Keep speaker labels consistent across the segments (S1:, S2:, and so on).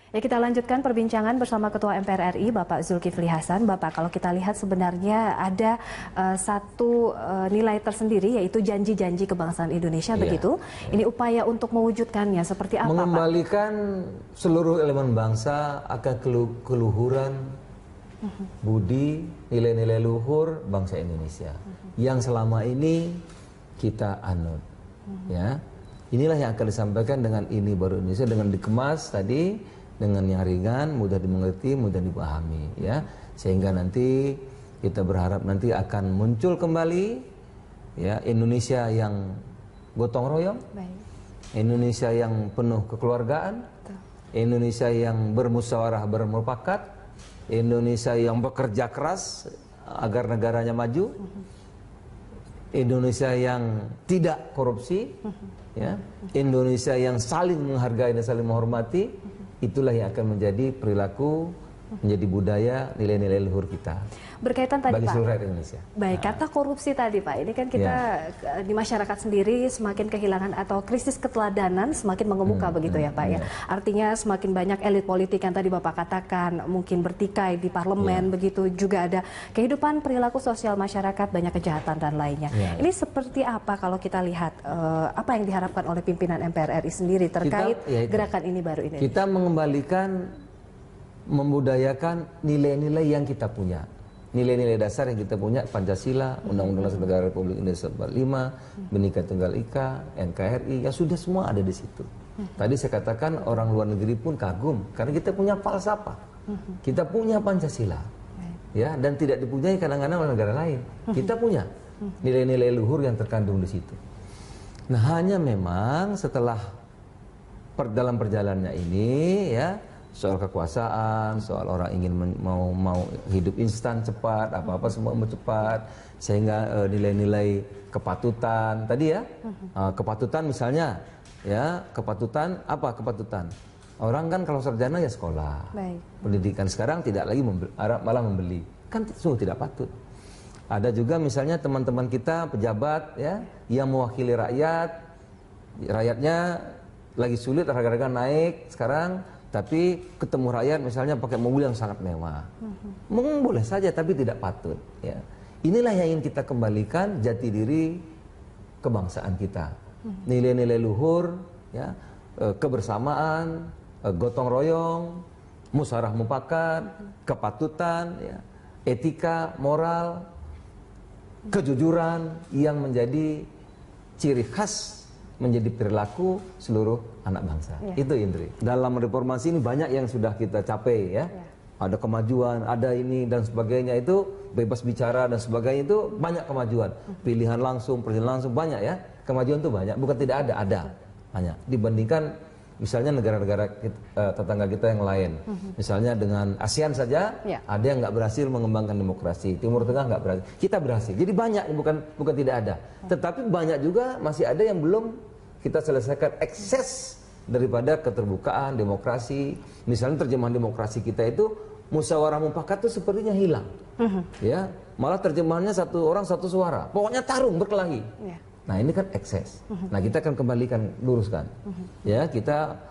S1: Ya, kita lanjutkan perbincangan bersama Ketua MPR RI, Bapak Zulkifli Hasan. Bapak, kalau kita lihat sebenarnya ada satu nilai tersendiri, yaitu janji-janji kebangsaan Indonesia, begitu. Ini upaya untuk mewujudkannya seperti apa,
S2: Mengembalikan
S1: Pak?
S2: seluruh elemen bangsa akan keluhuran, budi, nilai-nilai luhur bangsa Indonesia. Yang selama ini kita anut. Ya, inilah yang akan disampaikan dengan ini baru Indonesia, dengan dikemas tadi, dengan yang ringan, mudah dimengerti, mudah dipahami, ya, sehingga nanti kita berharap nanti akan muncul kembali, ya, Indonesia yang gotong royong, Indonesia yang penuh kekeluargaan, Indonesia yang bermusyawarah bermufakat, Indonesia yang bekerja keras agar negaranya maju, Indonesia yang tidak korupsi, ya, Indonesia yang saling menghargai dan saling menghormati. Itulah yang akan menjadi perilaku, menjadi budaya, nilai-nilai luhur kita.
S1: Berkaitan tadi,
S2: bagi
S1: Pak,
S2: seluruh rakyat Indonesia.
S1: Baik, kata korupsi tadi, Pak, ini kan kita di masyarakat sendiri semakin kehilangan atau krisis keteladanan semakin mengemuka, begitu ya, Pak, ya. Artinya semakin banyak elit politik yang tadi Bapak katakan mungkin bertikai di parlemen, begitu juga ada kehidupan perilaku sosial masyarakat, banyak kejahatan dan lainnya. Ini seperti apa kalau kita lihat apa yang diharapkan oleh pimpinan MPR RI sendiri terkait gerakan ini baru ini?
S2: Kita mengembalikan, membudayakan nilai-nilai yang kita punya. Nilai-nilai dasar yang kita punya, Pancasila, Undang-Undang Dasar Negara Republik Indonesia 45, Bhinneka Tunggal Ika, NKRI, ya sudah semua ada di situ. Tadi saya katakan orang luar negeri pun kagum karena kita punya falsafah, kita punya Pancasila, ya, dan tidak dipunyai kadang-kadang oleh negara lain. Kita punya nilai-nilai luhur yang terkandung di situ. Nah, hanya memang setelah dalam perjalanannya ini, ya, soal kekuasaan, soal orang ingin mau hidup instan cepat, apa-apa semua mau cepat, sehingga nilai-nilai kepatutan tadi, ya, kepatutan misalnya, ya, kepatutan apa kepatutan? Orang kan kalau sarjana ya sekolah, pendidikan, sekarang tidak lagi malah membeli, kan sungguh tidak patut. Ada juga misalnya teman-teman kita pejabat, ya, yang mewakili rakyat, rakyatnya lagi sulit, harga-harga naik sekarang. Tapi ketemu rakyat misalnya pakai mobil yang sangat mewah, mungkin boleh saja, tapi tidak patut. Ya. Inilah yang ingin kita kembalikan, jati diri kebangsaan kita, nilai-nilai luhur, ya, kebersamaan, gotong royong, musyawarah mufakat, kepatutan, ya, etika, moral, kejujuran yang menjadi ciri khas, menjadi perilaku seluruh anak bangsa. Itu, Indri. Dalam reformasi ini banyak yang sudah kita capai, ya. Ada kemajuan, ada ini dan sebagainya, itu bebas bicara dan sebagainya, itu banyak kemajuan. Pilihan langsung, presiden langsung, banyak, ya. Kemajuan itu banyak, bukan tidak ada banyak. Dibandingkan misalnya negara-negara tetangga kita yang lain. Misalnya dengan ASEAN saja, ada yang nggak berhasil mengembangkan demokrasi. Timur Tengah nggak berhasil. Kita berhasil. Jadi banyak, bukan tidak ada. Tetapi banyak juga masih ada yang belum kita selesaikan ekses daripada keterbukaan demokrasi. Misalnya terjemahan demokrasi kita itu musyawarah mufakat itu sepertinya hilang, ya, malah terjemahannya satu orang satu suara, pokoknya tarung berkelahi. Nah, ini kan ekses. Nah, kita akan kembalikan, luruskan, ya, kita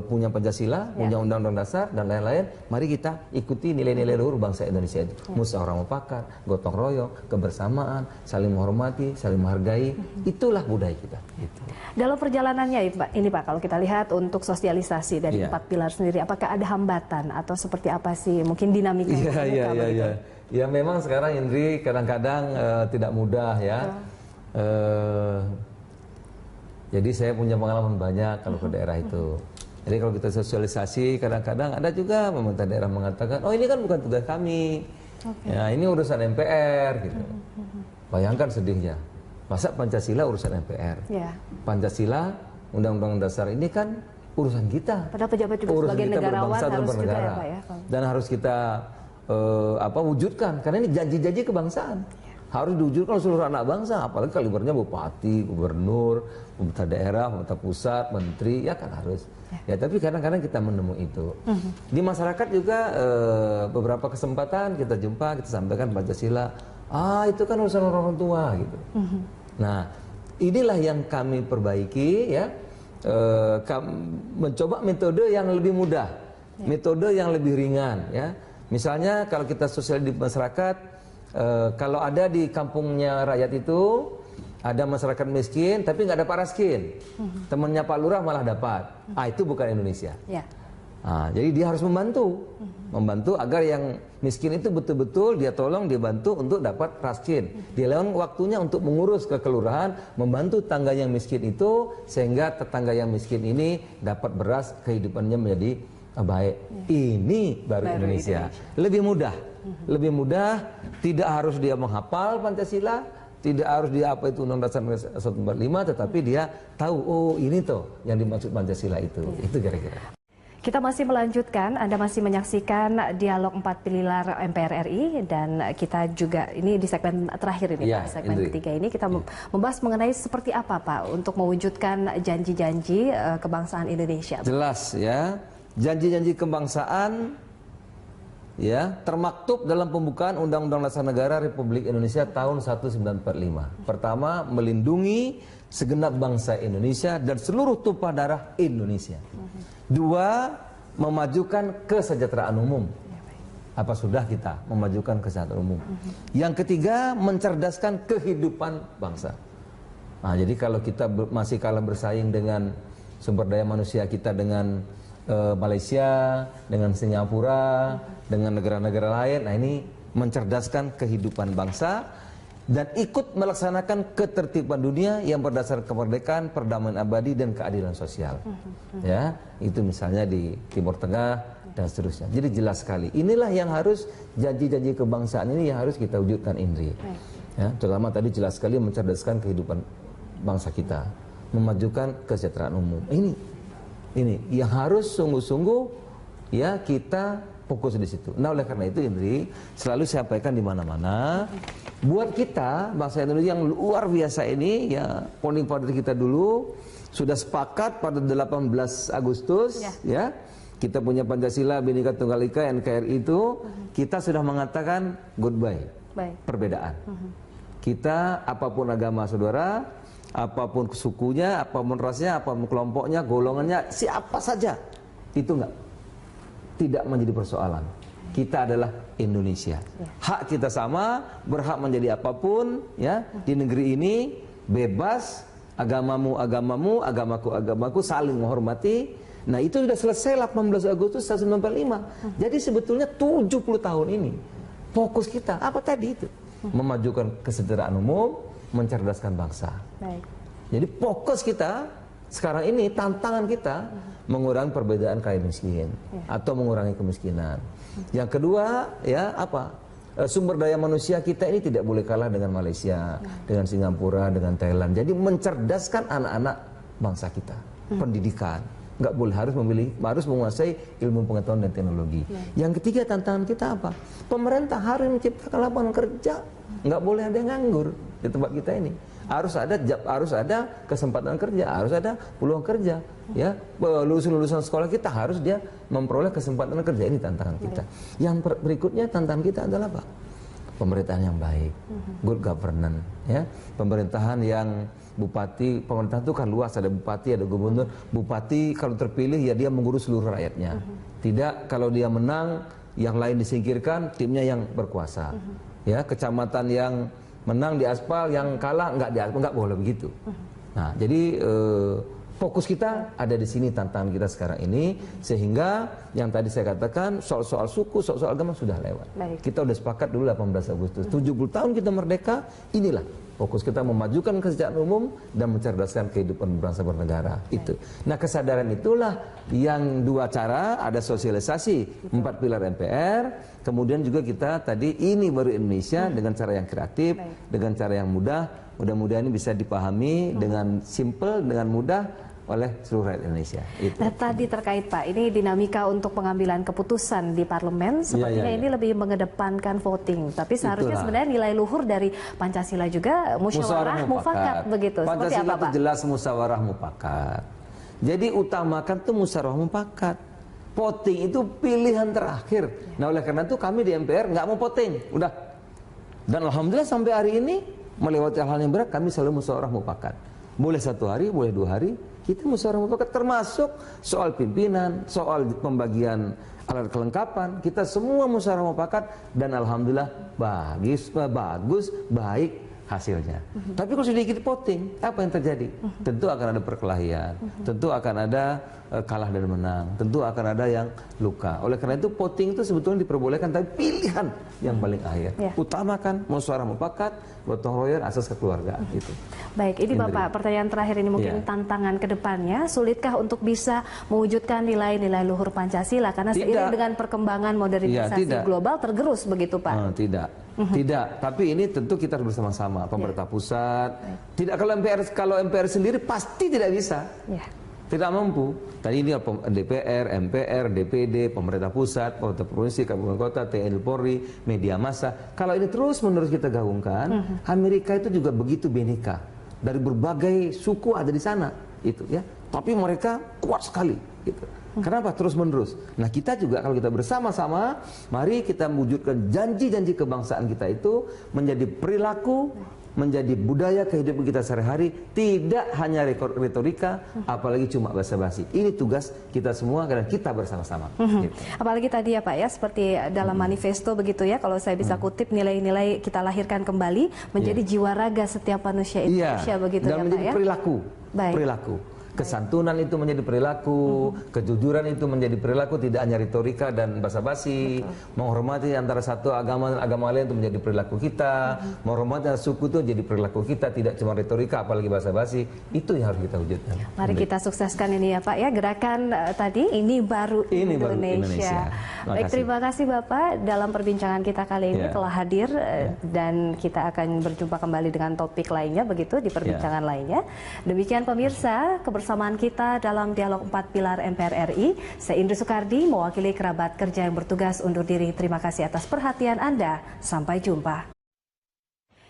S2: punya Pancasila, punya Undang-Undang Dasar dan lain-lain. Mari kita ikuti nilai-nilai luhur bangsa Indonesia itu. Musyawarah mufakat, gotong royong, kebersamaan, saling menghormati, saling menghargai. Itulah budaya kita. Gitu.
S1: Dalam perjalanannya ini, Pak, kalau kita lihat untuk sosialisasi dari 4 pilar sendiri, apakah ada hambatan atau seperti apa sih mungkin dinamika?
S2: Ya, memang sekarang, Indri, kadang-kadang tidak mudah, ya. Jadi saya punya pengalaman banyak kalau ke daerah itu. Jadi kalau kita sosialisasi, kadang-kadang ada juga pemerintah daerah mengatakan, oh ini kan bukan tugas kami, ya ini urusan MPR, gitu. Bayangkan sedihnya, masa Pancasila urusan MPR, Pancasila, Undang-Undang Dasar ini kan urusan kita.
S1: Padahal pejabat juga
S2: urusan
S1: sebagai
S2: kita
S1: negarawan harus juga, ya, Pak, ya.
S2: Dan harus kita wujudkan, karena ini janji-janji kebangsaan. Harus diwujudkan oleh seluruh anak bangsa, apalagi kalibernya bupati, gubernur, pemerintah daerah, pemerintah pusat, menteri, ya kan harus. Ya, tapi kadang-kadang kita menemui itu. Di masyarakat juga beberapa kesempatan kita jumpa, kita sampaikan Pancasila, itu kan urusan orang tua, gitu. Nah, inilah yang kami perbaiki, ya, mencoba metode yang lebih mudah. metode yang lebih ringan, ya. Misalnya kalau kita sosial di masyarakat, kalau ada di kampungnya rakyat itu ada masyarakat miskin, tapi nggak ada Pak Raskin, temannya Pak Lurah malah dapat. Itu bukan Indonesia.
S1: Ya.
S2: Jadi dia harus membantu agar yang miskin itu betul-betul dia tolong, dia bantu untuk dapat raskin. Dia lawan waktunya untuk mengurus ke kelurahan, membantu tangga yang miskin itu sehingga tetangga yang miskin ini dapat beras, kehidupannya menjadi baik. Ini baru Indonesia. Lebih mudah, tidak harus dia menghafal Pancasila, tidak harus dia apa itu Undang-Undang Dasar 1945, tetapi dia tahu, oh ini tuh yang dimaksud Pancasila itu. Itu kira-kira.
S1: Kita masih melanjutkan, Anda masih menyaksikan dialog 4 pilar MPR RI dan kita juga ini di segmen terakhir ini Pak, segmen ketiga ini kita membahas mengenai seperti apa Pak untuk mewujudkan janji-janji kebangsaan Indonesia.
S2: Jelas ya, janji-janji kebangsaan ya termaktub dalam pembukaan Undang-Undang Dasar Negara Republik Indonesia tahun 1945. Pertama, melindungi segenap bangsa Indonesia dan seluruh tumpah darah Indonesia. Dua, memajukan kesejahteraan umum. Apa sudah kita memajukan kesejahteraan umum? Yang ketiga, mencerdaskan kehidupan bangsa. Jadi kalau kita masih kalah bersaing dengan sumber daya manusia kita dengan Malaysia, dengan Singapura, dengan negara-negara lain, ini mencerdaskan kehidupan bangsa dan ikut melaksanakan ketertiban dunia yang berdasarkan kemerdekaan, perdamaian abadi dan keadilan sosial. Ya, itu misalnya di Timur Tengah dan seterusnya. Jadi jelas sekali. Inilah yang harus janji-janji kebangsaan ini yang harus kita wujudkan, Indri. Ya, terutama tadi jelas sekali mencerdaskan kehidupan bangsa kita, memajukan kesejahteraan umum. Ini yang harus sungguh-sungguh ya kita fokus di situ. Nah, oleh karena itu Indri selalu sampaikan di mana-mana, buat kita bangsa Indonesia yang luar biasa ini ya, founding father kita dulu sudah sepakat pada 18 Agustus ya. Kita punya Pancasila, Bhinneka Tunggal Ika, NKRI itu kita sudah mengatakan goodbye perbedaan. Kita apapun agama saudara, apapun sukunya, apapun rasnya, apapun kelompoknya, golongannya, siapa saja itu tidak menjadi persoalan. Kita adalah Indonesia. Hak kita sama, berhak menjadi apapun ya di negeri ini, bebas, agamamu agamamu, agamaku saling menghormati. Nah, itu sudah selesai 18 Agustus 1945. Jadi sebetulnya 70 tahun ini fokus kita apa tadi itu? Memajukan kesejahteraan umum, mencerdaskan bangsa. Jadi fokus kita sekarang ini, tantangan kita mengurangi perbedaan kaya miskin atau mengurangi kemiskinan. Yang kedua ya apa? Sumber daya manusia kita ini tidak boleh kalah dengan Malaysia, dengan Singapura, dengan Thailand. Jadi mencerdaskan anak-anak bangsa kita. Pendidikan nggak boleh, harus menguasai ilmu pengetahuan dan teknologi. Yang ketiga tantangan kita apa? Pemerintah harus menciptakan lapangan kerja. Nggak boleh ada yang nganggur di tempat kita ini. Harus ada kesempatan kerja, harus ada peluang kerja. Ya, lulusan sekolah kita harus dia memperoleh kesempatan kerja. Ini tantangan kita. Yang berikutnya tantangan kita adalah apa? Pemerintahan yang baik, good governance. Ya, pemerintahan yang pemerintahan itu kan luas, ada bupati, ada gubernur. Bupati kalau terpilih ya dia mengurus seluruh rakyatnya. Tidak kalau dia menang, yang lain disingkirkan, timnya yang berkuasa. Ya, kecamatan yang menang di aspal, yang kalah nggak di aspal, nggak boleh begitu. Nah, jadi fokus kita ada di sini, tantangan kita sekarang ini, sehingga yang tadi saya katakan soal-soal suku, soal-soal agama sudah lewat. Kita udah sepakat dulu 18 Agustus, 70 tahun kita merdeka, inilah fokus kita memajukan kesejahteraan umum dan mencerdaskan kehidupan bangsa bernegara. Itu. Nah, kesadaran itulah yang dua cara, ada sosialisasi 4 pilar MPR, kemudian juga kita tadi ini baru Indonesia dengan cara yang kreatif, dengan cara yang mudah. Mudah-mudahan ini bisa dipahami dengan simple, dengan mudah oleh seluruh rakyat Indonesia. Itu.
S1: Nah, tadi terkait Pak, ini dinamika untuk pengambilan keputusan di parlemen sepertinya ini lebih mengedepankan voting, tapi seharusnya sebenarnya nilai luhur dari Pancasila juga musyawarah mufakat begitu.
S2: Pancasila itu jelas musyawarah mufakat. Jadi utamakan tuh musyawarah mufakat. Voting itu pilihan terakhir. Nah, oleh karena itu kami di MPR nggak mau voting, udah. Dan alhamdulillah sampai hari ini melewati hal-hal yang berat kami selalu musyawarah mufakat. Boleh 1 hari, boleh 2 hari. kita musyawarah mufakat, termasuk soal pimpinan, soal pembagian alat kelengkapan, kita semua musyawarah mufakat dan alhamdulillah bagus, baik hasilnya. Tapi kalau sedikit voting, apa yang terjadi? Tentu akan ada perkelahian, tentu akan ada kalah dan menang, tentu akan ada yang luka. Oleh karena itu voting itu sebetulnya diperbolehkan, tapi pilihan yang paling akhir. Utamakan musyawarah mufakat, gotong royong, asas kekeluargaan itu.
S1: Baik, ini Bapak, pertanyaan terakhir ini mungkin tantangan ke depannya, sulitkah untuk bisa mewujudkan nilai-nilai luhur Pancasila? Karena seiring dengan perkembangan modernisasi global tergerus begitu Pak?
S2: Tidak, tapi ini tentu kita harus bersama-sama, pemerintah pusat. Tidak, kalau MPR sendiri pasti tidak bisa. Tidak mampu. Tadi ini DPR, MPR, DPD, pemerintah pusat, pemerintah provinsi, kabupaten kota, TNI Polri, media massa. Kalau ini terus-menerus kita gabungkan, Amerika itu juga begitu bineka. Dari berbagai suku ada di sana, itu ya. Tapi mereka kuat sekali, gitu. Kenapa terus-menerus? Nah, kita juga kalau kita bersama-sama, mari kita mewujudkan janji-janji kebangsaan kita itu menjadi perilaku, menjadi budaya kehidupan kita sehari-hari, tidak hanya retorika, apalagi cuma basa-basi. Ini tugas kita semua dan kita bersama-sama. Gitu.
S1: Apalagi tadi ya Pak ya, seperti dalam manifesto begitu ya, kalau saya bisa kutip, nilai-nilai kita lahirkan kembali menjadi jiwa raga setiap manusia Indonesia begitu
S2: dan
S1: ya
S2: menjadi
S1: Pak ya.
S2: Perilaku. Kesantunan itu menjadi perilaku, kejujuran itu menjadi perilaku, tidak hanya retorika dan basa-basi. Menghormati antara satu agama dan agama lain itu menjadi perilaku kita. Menghormati suku itu jadi perilaku kita, tidak cuma retorika apalagi basa-basi. Itu yang harus kita wujudkan.
S1: Mari kita sukseskan ini ya Pak ya, gerakan tadi ini baru Indonesia. Baik, terima kasih Bapak dalam perbincangan kita kali ini telah hadir dan kita akan berjumpa kembali dengan topik lainnya begitu di perbincangan lainnya. Demikian pemirsa, kebersamaan kita dalam dialog 4 pilar MPR RI. Saya Indri Soekardi, mewakili kerabat kerja yang bertugas undur diri. Terima kasih atas perhatian Anda. Sampai jumpa.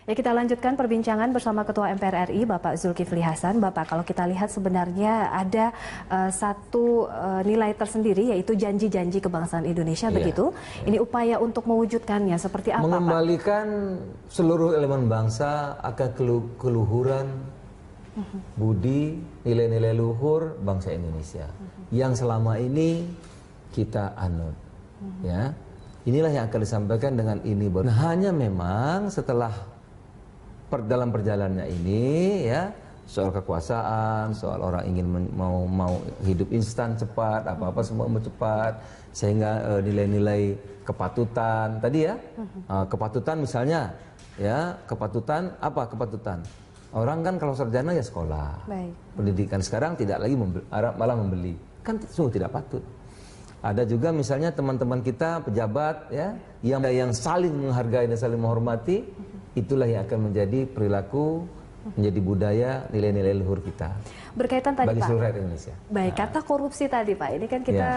S1: Ya, kita lanjutkan perbincangan bersama Ketua MPR RI, Bapak Zulkifli Hasan. Bapak, kalau kita lihat sebenarnya ada satu nilai tersendiri, yaitu janji-janji kebangsaan Indonesia, begitu. Ini upaya untuk mewujudkannya seperti apa,
S2: mengembalikan seluruh elemen bangsa akan keluhuran, budi, nilai-nilai luhur bangsa Indonesia yang selama ini kita anut. Ya, inilah yang akan disampaikan dengan ini. Nah, hanya memang setelah dalam perjalanannya ini, ya, soal kekuasaan, soal orang ingin mau hidup instan cepat, apa-apa semua mau cepat, sehingga nilai-nilai kepatutan tadi ya, kepatutan misalnya, ya, kepatutan apa kepatutan? Orang kan kalau sarjana ya sekolah, pendidikan. Sekarang tidak lagi malah membeli, kan sungguh tidak patut. Ada juga misalnya teman-teman kita pejabat ya yang saling menghargai dan saling menghormati, itulah yang akan menjadi perilaku, menjadi budaya, nilai-nilai luhur kita.
S1: Berkaitan tadi
S2: bagi
S1: Pak,
S2: seluruh rakyat Indonesia.
S1: Baik, kata korupsi tadi Pak, ini kan kita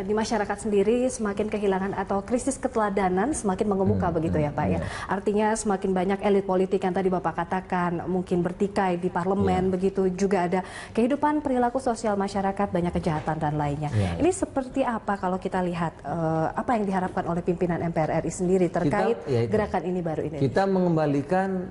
S1: di masyarakat sendiri semakin kehilangan atau krisis keteladanan semakin mengemuka begitu ya Pak ya. Artinya semakin banyak elit politik yang tadi Bapak katakan mungkin bertikai di parlemen begitu, juga ada kehidupan perilaku sosial masyarakat, banyak kejahatan dan lainnya. Ini seperti apa kalau kita lihat apa yang diharapkan oleh pimpinan MPR RI sendiri terkait gerakan ini baru ini?
S2: Kita mengembalikan,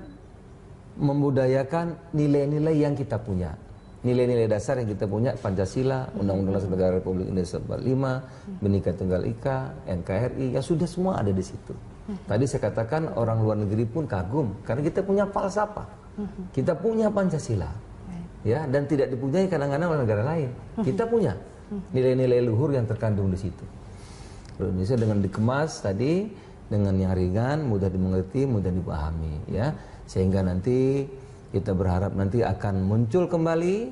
S2: membudayakan nilai-nilai yang kita punya. Nilai-nilai dasar yang kita punya, Pancasila, Undang-Undang Dasar Negara Republik Indonesia 45, Bhinneka Tunggal Ika, NKRI, ya sudah semua ada di situ. Tadi saya katakan orang luar negeri pun kagum karena kita punya falsafah, kita punya Pancasila, ya, dan tidak dipunyai kadang-kadang oleh negara lain. Kita punya nilai-nilai luhur yang terkandung di situ. Indonesia dengan dikemas tadi dengan yang ringan, mudah dimengerti, mudah dipahami, ya, sehingga nanti kita berharap nanti akan muncul kembali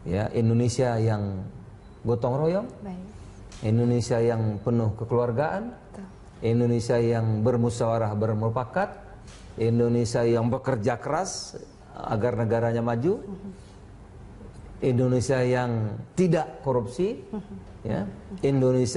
S2: ya Indonesia yang gotong royong, Indonesia yang penuh kekeluargaan, Indonesia yang bermusyawarah bermufakat, Indonesia yang bekerja keras agar negaranya maju, Indonesia yang tidak korupsi, ya, Indonesia